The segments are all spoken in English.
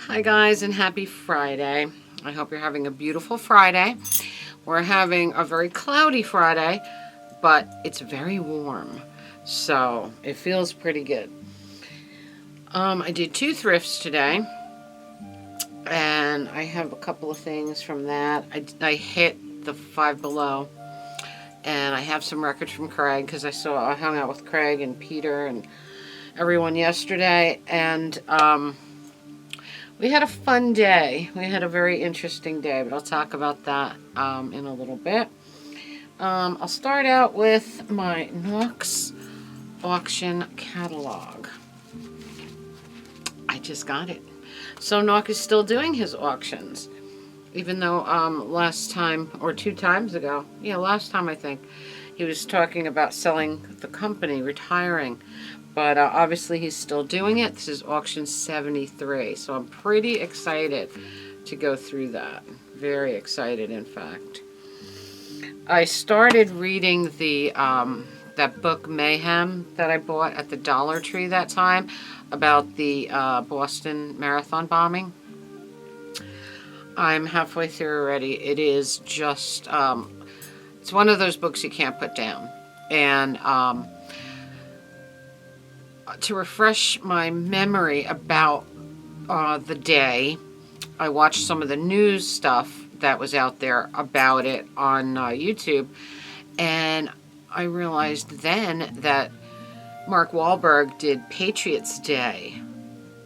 Hi guys, and happy Friday. I hope you're having a beautiful Friday. We're having a very cloudy Friday, but it's very warm, so it feels pretty good. I did 2 thrifts today, and I have a couple of things from that. I hit the Five Below, and I have some records from Craig because I hung out with Craig and Peter and everyone yesterday, and we had a fun day. We had a very interesting day, but I'll talk about that in a little bit. I'll start out with my Knox auction catalog. I just got it. So Knox is still doing his auctions, even though last time, or 2 times ago, last time I think, he was talking about selling the company, retiring. But obviously he's still doing it. This is auction 73. So I'm pretty excited to go through that. Very excited, in fact. I started reading the that book Mayhem that I bought at the Dollar Tree that time about the Boston Marathon bombing. I'm halfway through already. It is just, it's one of those books you can't put down. And to refresh my memory about the day, I watched some of the news stuff that was out there about it on YouTube, and I realized then that Mark Wahlberg did Patriots Day,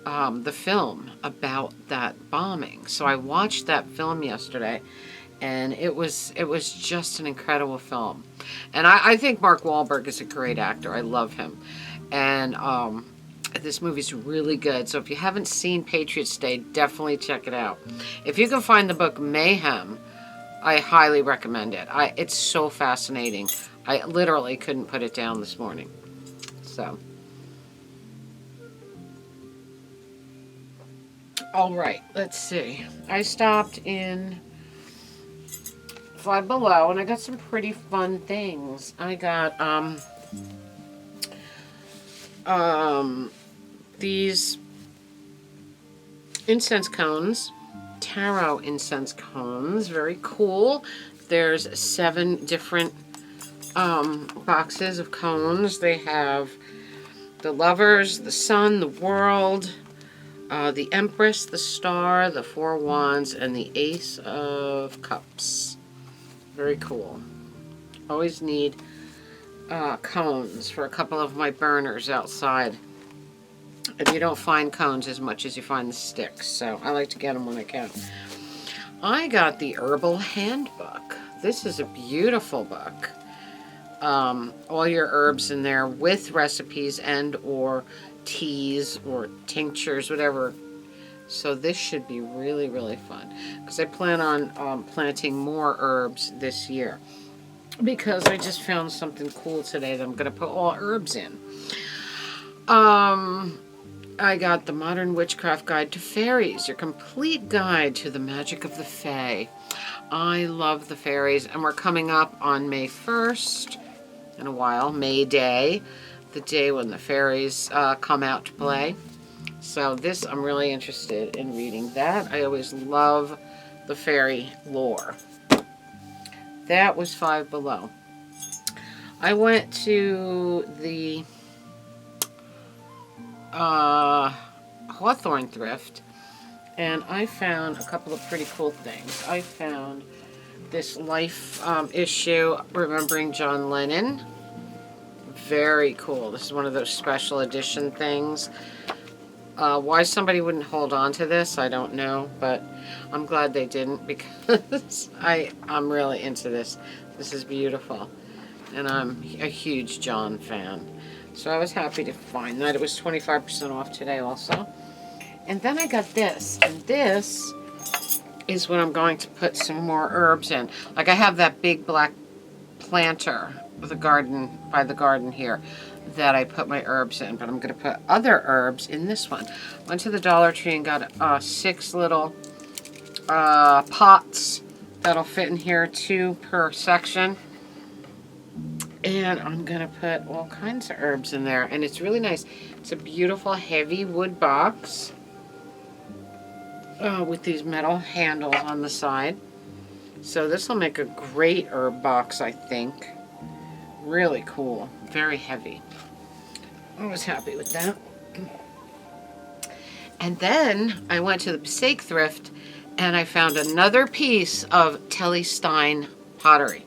the film about that bombing. So I watched that film yesterday, and it was just an incredible film. And I think Mark Wahlberg is a great actor. I love him. And this movie's really good. So if you haven't seen Patriots Day, definitely check it out. If you can find the book Mayhem, I highly recommend it. It's so fascinating. I literally couldn't put it down this morning. So, all right, let's see. I stopped in Five Below, and I got some pretty fun things. I got these incense cones, tarot incense cones, very cool. There's 7 different boxes of cones. They have the Lovers, the Sun, the World, the Empress, the Star, the 4 Wands, and the Ace of Cups. Very cool. Always need cones for a couple of my burners outside. And you don't find cones as much as you find the sticks, so I like to get them when I can. I got the Herbal Handbook. This is a beautiful book. All your herbs in there with recipes and or teas or tinctures, whatever. So this should be really, really fun, because I plan on planting more herbs this year, because I just found something cool today that I'm going to put all herbs in. I got the Modern Witchcraft Guide to Fairies, your complete guide to the magic of the Fae. I love the fairies, and we're coming up on May 1st in a while, May Day, the day when the fairies come out to play. So this, I'm really interested in reading that. I always love the fairy lore. That was Five Below. I went to the Hawthorne thrift, and I found a couple of pretty cool things. I found this Life issue remembering John Lennon. Very cool. This is one of those special edition things. Why somebody wouldn't hold on to this, I don't know, but I'm glad they didn't, because I'm really into this. This is beautiful, and I'm a huge John fan. So I was happy to find that. It was 25% off today also. And then I got this, and this is what I'm going to put some more herbs in. Like, I have that big black planter with a garden, by the garden here, that I put my herbs in, but I'm going to put other herbs in this one. Went to the Dollar Tree and got 6 little pots that'll fit in here, 2 per section. And I'm going to put all kinds of herbs in there, and it's really nice. It's a beautiful heavy wood box. with these metal handles on the side. So this will make a great herb box, I think. Really cool. Very heavy. I was happy with that. And then I went to the Passaic thrift and I found another piece of Telly Stein pottery.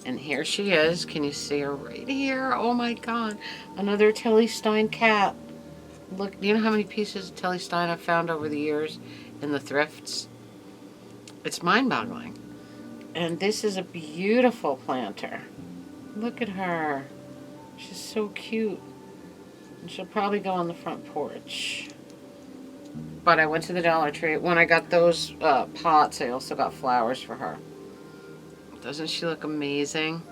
And here she is. Can you see her right here? Oh my God. Another Telly Stein cat. Look, do you know how many pieces of Telly Stein I've found over the years in the thrifts? It's mind-boggling. And this is a beautiful planter. Look at her. She's so cute. And she'll probably go on the front porch. But I went to the Dollar Tree. When I got those pots, I also got flowers for her. Doesn't she look amazing?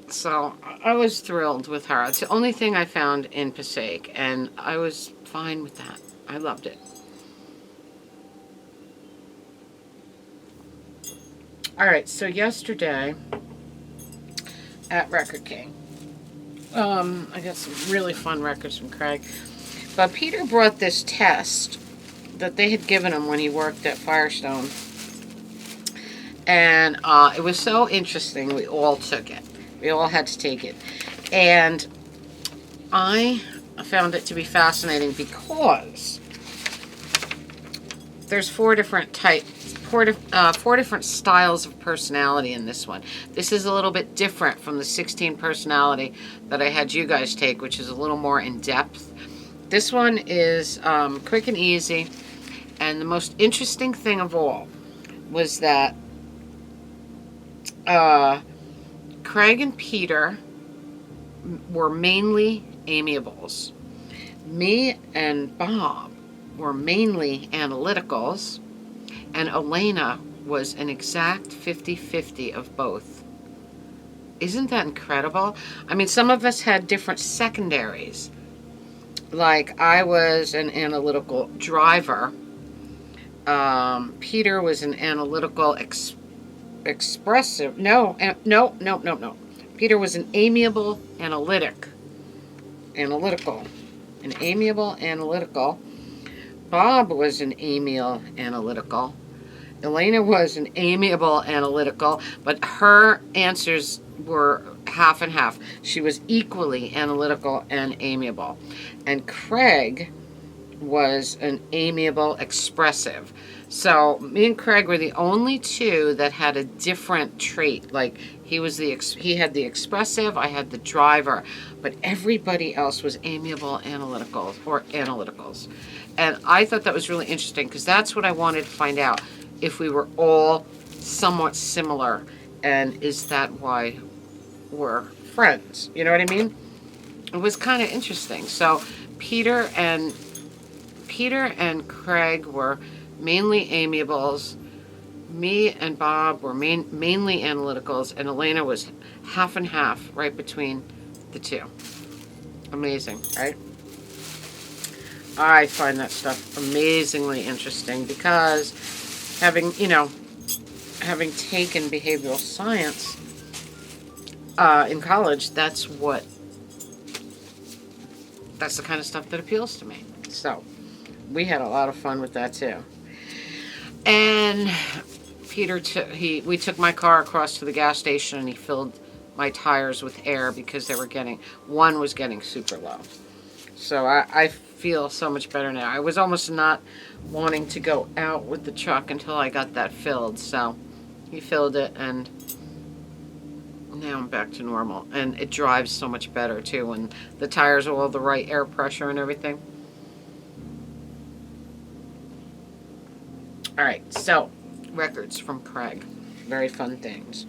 So I was thrilled with her. It's the only thing I found in Passaic, and I was fine with that. I loved it. All right, so yesterday at Record King, I got some really fun records from Craig. But Peter brought this test that they had given him when he worked at Firestone. And it was so interesting, we all took it. We all had to take it. And I found it to be fascinating because there's four different styles of personality in this one. This is a little bit different from the 16 personality that I had you guys take, which is a little more in depth. This one is quick and easy. And the most interesting thing of all was that Craig and Peter were mainly amiables. Me and Bob were mainly analyticals. And Elena was an exact 50-50 of both. Isn't that incredible? I mean, some of us had different secondaries. Like, I was an analytical driver. Peter was an analytical expressive. No. Peter was an amiable analytical. An amiable analytical. Bob was an amiable analytical. Elena was an amiable analytical, but her answers were half and half. She was equally analytical and amiable. And Craig was an amiable expressive. So me and Craig were the only two that had a different trait. Like he had the expressive, I had the driver, but everybody else was amiable analyticals. And I thought that was really interesting because that's what I wanted to find out, if we were all somewhat similar, and is that why we're friends? You know what I mean? It was kind of interesting. So Peter and Craig were mainly amiables. Me and Bob were mainly analyticals, and Elena was half and half, right between the two. Amazing, right? I find that stuff amazingly interesting because having taken behavioral science in college, that's the kind of stuff that appeals to me. So we had a lot of fun with that too. And Peter, we took my car across to the gas station and he filled my tires with air because one was getting super low. So I feel so much better now. I was almost not wanting to go out with the truck until I got that filled. So he filled it and now I'm back to normal. And it drives so much better too when the tires are all the right air pressure and everything. All right, so records from Craig. Very fun things.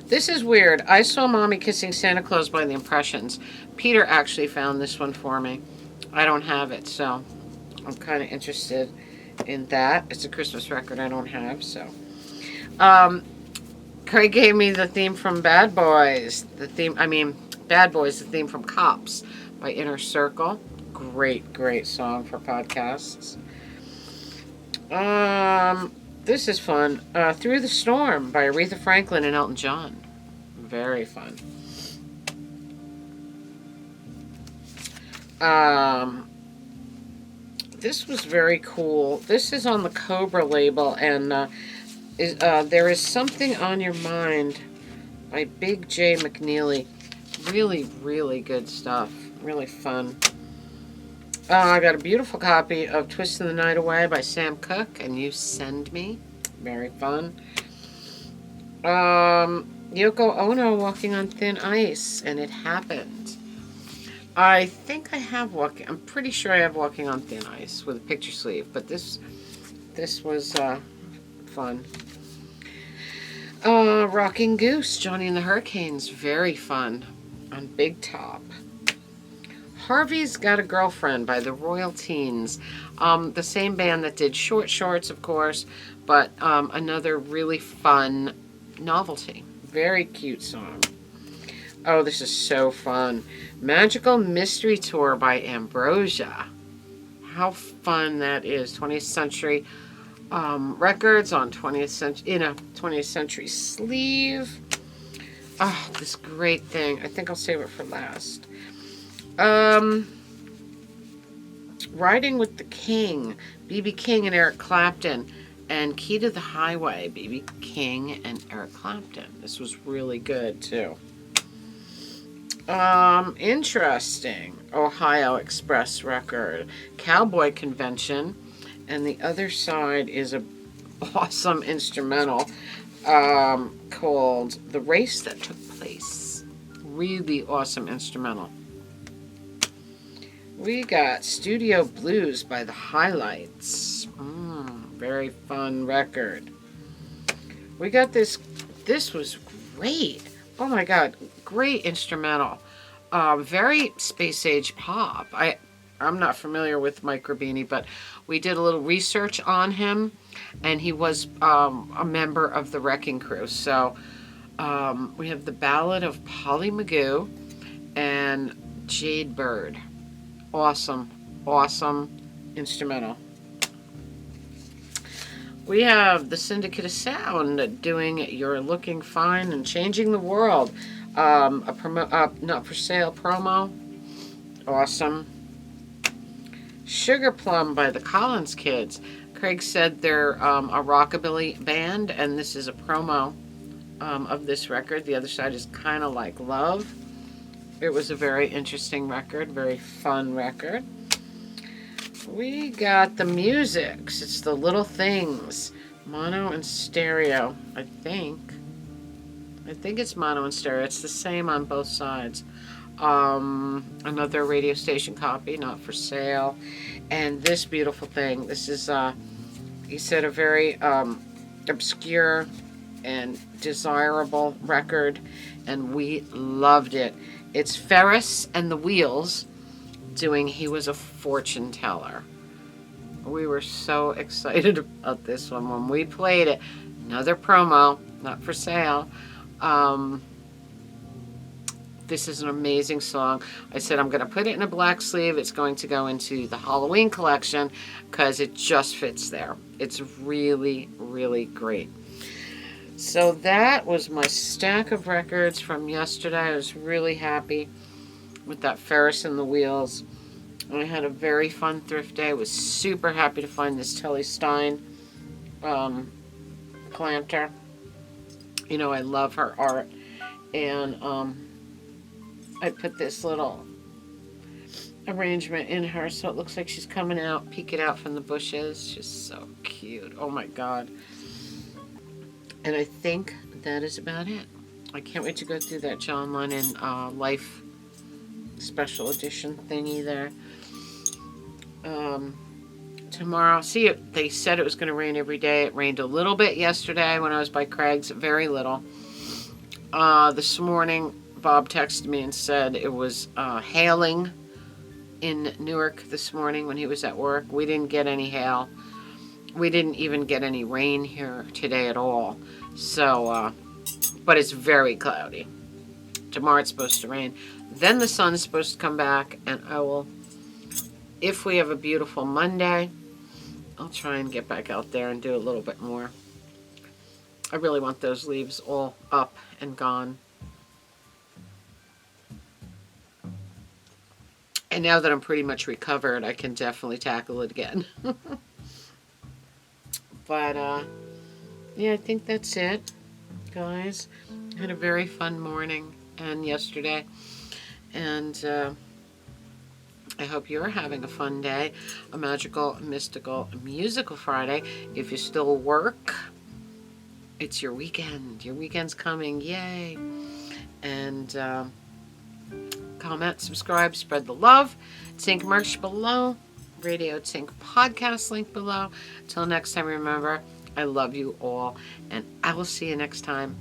This is weird. I saw Mommy Kissing Santa Claus by the Impressions. Peter actually found this one for me. I don't have it, so I'm kind of interested in that. It's a Christmas record I don't have, so. Craig gave me the theme from Bad Boys. Bad Boys, the theme from Cops by Inner Circle. Great, great song for podcasts. This is fun. Through the Storm by Aretha Franklin and Elton John. Very fun. This was very cool. This is on the Cobra label, and There Is Something on Your Mind by Big J McNeely. Really, really good stuff. Really fun. I got a beautiful copy of Twisting the Night Away by Sam Cooke and You Send Me. Very fun. Yoko Ono, Walking on Thin Ice, and It Happened. I think I have I'm pretty sure I have Walking on Thin Ice with a picture sleeve, but this was fun. Rocking Goose, Johnny and the Hurricanes, very fun on Big Top. Harvey's Got a Girlfriend by the Royal Teens, the same band that did Short Shorts, of course, but another really fun novelty. Very cute song. Oh, this is so fun. Magical Mystery Tour by Ambrosia. How fun that is. 20th Century Records on 20th century in a 20th Century sleeve. Oh, this great thing. I think I'll save it for last. Riding with the King, B.B. King and Eric Clapton, and Key to the Highway, B.B. King and Eric Clapton. This was really good too. Interesting. Ohio Express record, Cowboy Convention, and the other side is a awesome instrumental called The Race That Took Place. Really awesome instrumental. We got Studio Blues by The Highlights. Very fun record. We got this. This was great. Oh my God, great instrumental. Very space age pop. I'm not familiar with Mike Rubini, but we did a little research on him, and he was a member of the Wrecking Crew. So we have the Ballad of Polly Magoo and Jade Bird. Awesome, awesome instrumental. We have the Syndicate of Sound doing You're Looking Fine and Changing the World. A not for sale promo. Awesome. Sugar Plum by the Collins Kids. Craig said they're a rockabilly band, and this is a promo of this record. The other side is Kind of Like Love. It was a very interesting record, very fun record. We got the Musics. It's the Little Things. Mono and stereo, I think. I think it's mono and stereo. It's the same on both sides. Another radio station copy, not for sale. And this beautiful thing. This is, he said, a very obscure and desirable record, and we loved it. It's Ferris and the Wheels doing He Was a Fortune Teller. We were so excited about this one when we played it. Another promo, not for sale. This is an amazing song. I said I'm going to put it in a black sleeve. It's going to go into the Halloween collection because it just fits there. It's really, really great. So that was my stack of records from yesterday. I was really happy with that Ferris and the Wheels. I had a very fun thrift day. I was super happy to find this Telly Stein planter. You know, I love her art. And I put this little arrangement in her so it looks like she's coming out, peeking out from the bushes. She's so cute. Oh my God. And I think that is about it. I can't wait to go through that John Lennon Life special edition thingy there. Tomorrow, see, they said it was going to rain every day. It rained a little bit yesterday when I was by Craig's, very little. This morning, Bob texted me and said it was hailing in Newark this morning when he was at work. We didn't get any hail. We didn't even get any rain here today at all. So, but it's very cloudy. Tomorrow it's supposed to rain. Then the sun's supposed to come back, and I will, if we have a beautiful Monday, I'll try and get back out there and do a little bit more. I really want those leaves all up and gone. And now that I'm pretty much recovered, I can definitely tackle it again. But, yeah, I think that's it, guys. I had a very fun morning and yesterday. And I hope you're having a fun day, a magical, mystical, musical Friday. If you still work, it's your weekend. Your weekend's coming. Yay. And comment, subscribe, spread the love. Tink merch below. Radio Tink podcast link below. Till next time, remember, I love you all. And I will see you next time.